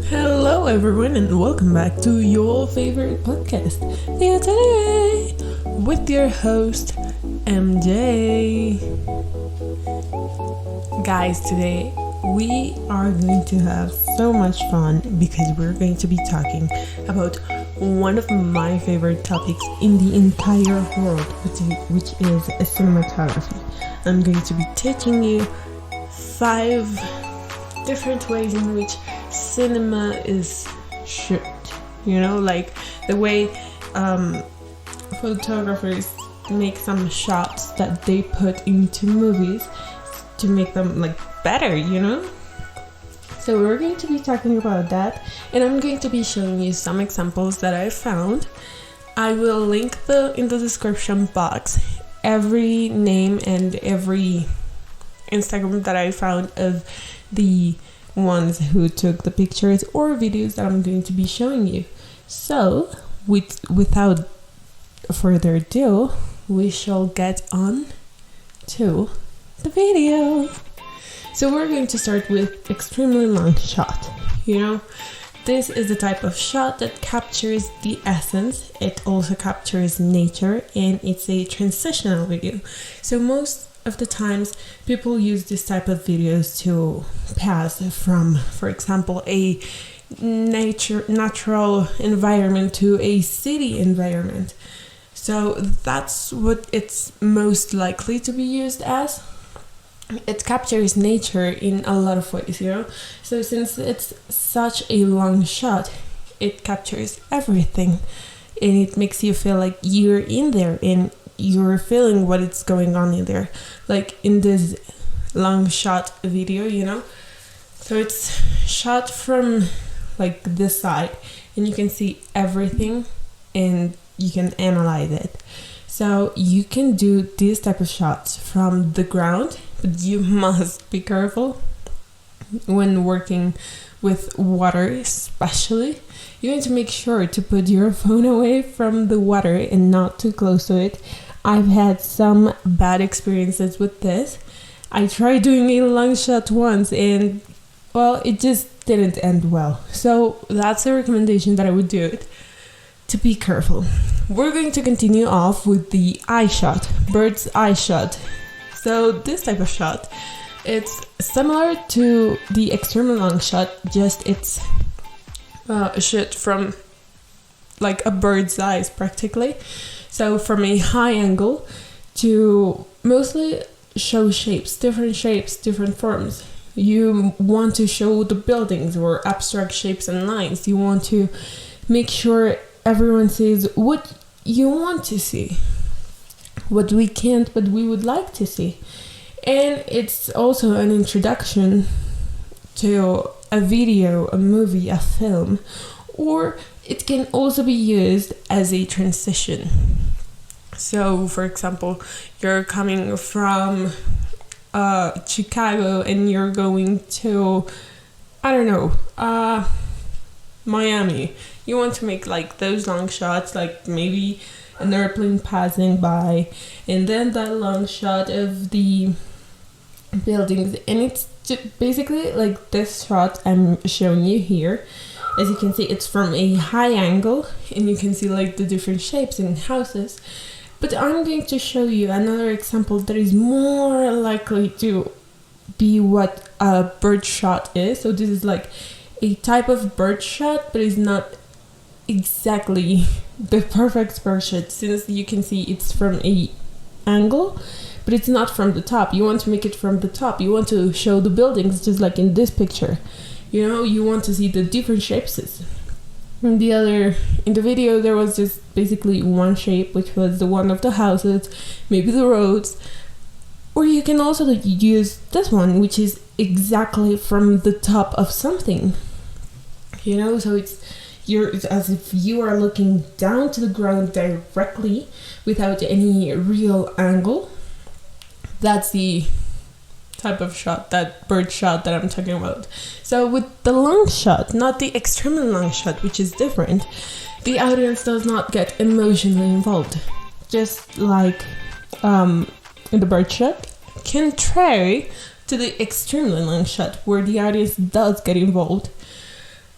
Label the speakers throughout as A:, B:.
A: Hello everyone and welcome back to your favorite podcast, the Atelier, with your host, MJ. Guys, today we are going to have so much fun because we're going to be talking about one of my favorite topics in the entire world, which is cinematography. I'm going to be teaching you 5 different ways in which cinema is shot. You know, like the way photographers make some shots that they put into movies to make them like better, you know? So we're going to be talking about that, and I'm going to be showing you some examples that I found. I will link in the description box every name and every Instagram that I found of the ones who took the pictures or videos that I'm going to be showing you. So without further ado, we shall get on to the video. So we're going to start with extremely long shot. You know, this is the type of shot that captures the essence. It also captures nature, and it's a transitional video. So most of the times people use this type of videos to pass from, for example, a natural environment to a city environment. So that's what it's most likely to be used as. It captures nature in a lot of ways, you know. So since it's such a long shot, it captures everything, and it makes you feel like you're in there and you're feeling what is going on in there, like in this long shot video, you know. So it's shot from like this side, and you can see everything and you can analyze it. So you can do this type of shots from the ground, but you must be careful when working with water, especially. You need to make sure to put your phone away from the water and not too close to it. I've had some bad experiences with this. I tried doing a long shot once and, well, it just didn't end well. So that's a recommendation that I would do it. To be careful. We're going to continue off with the eye shot, bird's eye shot. So this type of shot, it's similar to the extremely long shot, just it's a shot from like a bird's eyes practically. So from a high angle to mostly show shapes, different forms. You want to show the buildings or abstract shapes and lines. You want to make sure everyone sees what you want to see, what we can't, but we would like to see. And it's also an introduction to a video, a movie, a film, or it can also be used as a transition. So, for example, you're coming from Chicago and you're going to, I don't know, Miami. You want to make like those long shots, like maybe an airplane passing by, and then that long shot of the buildings. And it's just basically like this shot I'm showing you here. As you can see, it's from a high angle, and you can see like the different shapes and houses. But I'm going to show you another example that is more likely to be what a bird shot is. So this is like a type of bird shot, but it's not exactly the perfect bird shot, since you can see it's from a angle, but it's not from the top. You want to make it from the top. You want to show the buildings just like in this picture. You know, you want to see the different shapes. In the video, there was just basically one shape, which was the one of the houses, maybe the roads. Or you can also use this one, which is exactly from the top of something. You know, so it's as if you are looking down to the ground directly without any real angle. That's the type of shot, that bird shot that I'm talking about. So with the long shot, not the extremely long shot, which is different, the audience does not get emotionally involved. Just like in the bird shot, contrary to the extremely long shot where the audience does get involved.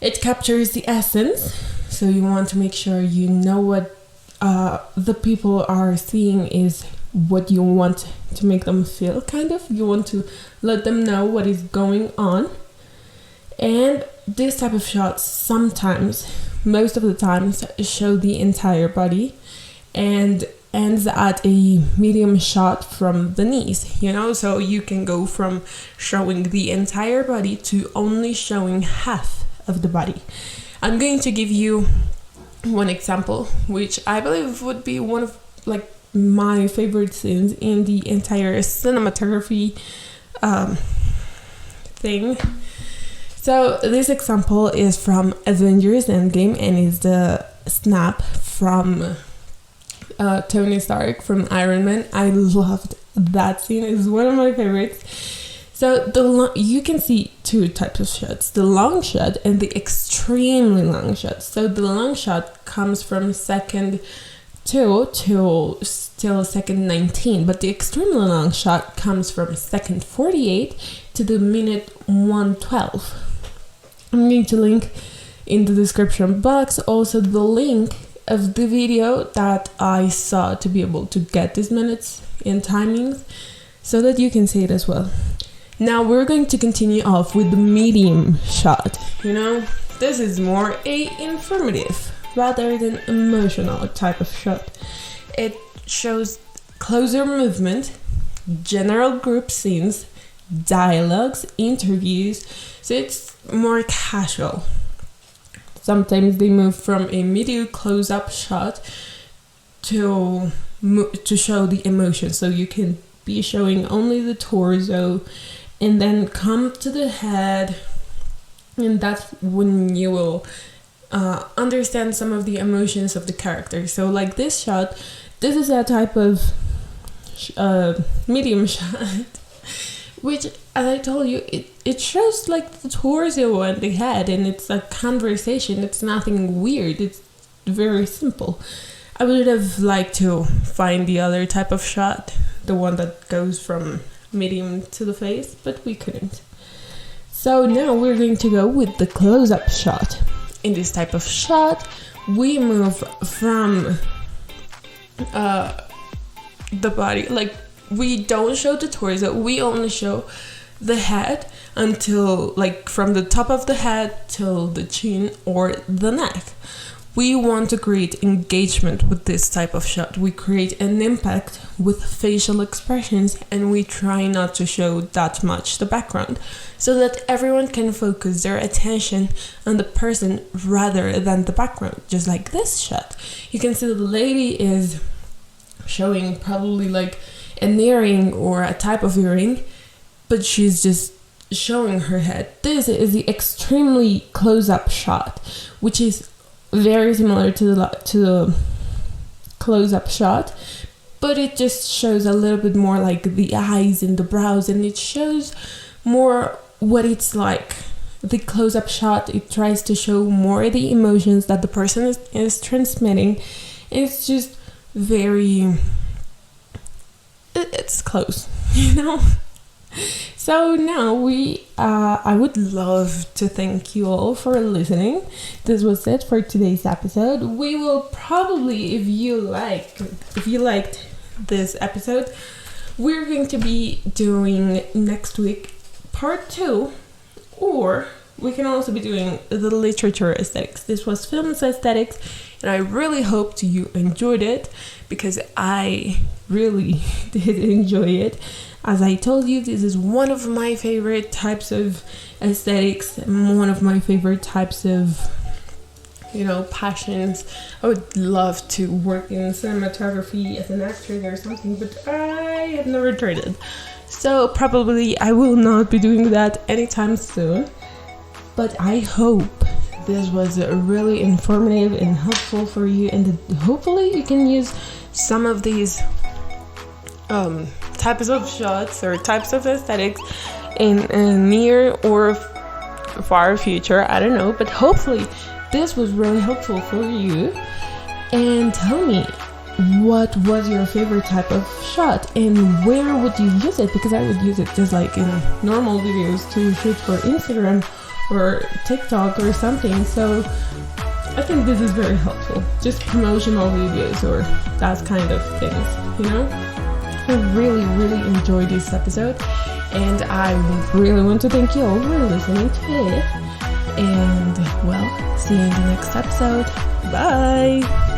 A: It captures the essence, so you want to make sure you know what the people are seeing is what you want to make them feel, kind of. You want to let them know what is going on. And this type of shots sometimes, most of the times, show the entire body and ends at a medium shot from the knees, you know? So you can go from showing the entire body to only showing half of the body. I'm going to give you one example, which I believe would be one of like my favorite scenes in the entire cinematography thing. So this example is from Avengers Endgame and is the snap from Tony Stark from Iron Man. I loved that scene. It's one of my favorites. So you can see two types of shots, the long shot and the extremely long shot. So the long shot comes from second 2 till still second 19, but the extremely long shot comes from second 48 to the minute 112. I'm going to link in the description box also the link of the video that I saw to be able to get these minutes in timings so that you can see it as well. Now we're going to continue off with the medium shot. You know, this is more a informative rather than emotional type of shot. It shows closer movement, general group scenes, dialogues, interviews, so it's more casual. Sometimes they move from a medium close-up shot to show the emotion, so you can be showing only the torso and then come to the head, and that's when you will understand some of the emotions of the character. So like this shot, this is a type of medium shot which, as I told you, it shows like the torso and the head, and it's a conversation. It's nothing weird. It's very simple. I would have liked to find the other type of shot, the one that goes from medium to the face, but we couldn't. So now we're going to go with the close-up shot. In this type of shot, we move from the body, like we don't show the torso, we only show the head until, like, from the top of the head till the chin or the neck. We want to create engagement with this type of shot. We create an impact with facial expressions, and we try not to show that much the background so that everyone can focus their attention on the person rather than the background. Just like this shot, you can see the lady is showing probably like an earring or a type of earring, but she's just showing her head. This is the extremely close-up shot, which is very similar to the close-up shot, but it just shows a little bit more like the eyes and the brows, and it shows more what it's like. The close-up shot, it tries to show more the emotions that the person is transmitting. It's just very, it's close, you know? So now I would love to thank you all for listening. This was it for today's episode. We will probably, if you liked this episode, we're going to be doing next week part 2, or we can also be doing the literature aesthetics. This was films aesthetics, and I really hoped you enjoyed it, because I really did enjoy it. As I told you, this is one of my favorite types of aesthetics, one of my favorite types of, passions. I would love to work in cinematography as an actor or something, but I have never tried it. So probably I will not be doing that anytime soon. But I hope this was really informative and helpful for you, and that hopefully you can use some of these types of shots or types of aesthetics in a near or far future. I don't know, but hopefully this was really helpful for you. And tell me, what was your favorite type of shot and where would you use it? Because I would use it just like in normal videos to shoot for Instagram, or TikTok or something. So I think this is very helpful. Just promotional videos or that kind of things, you know? I really, really enjoyed this episode, and I really want to thank you all for listening to it. And well, see you in the next episode. Bye!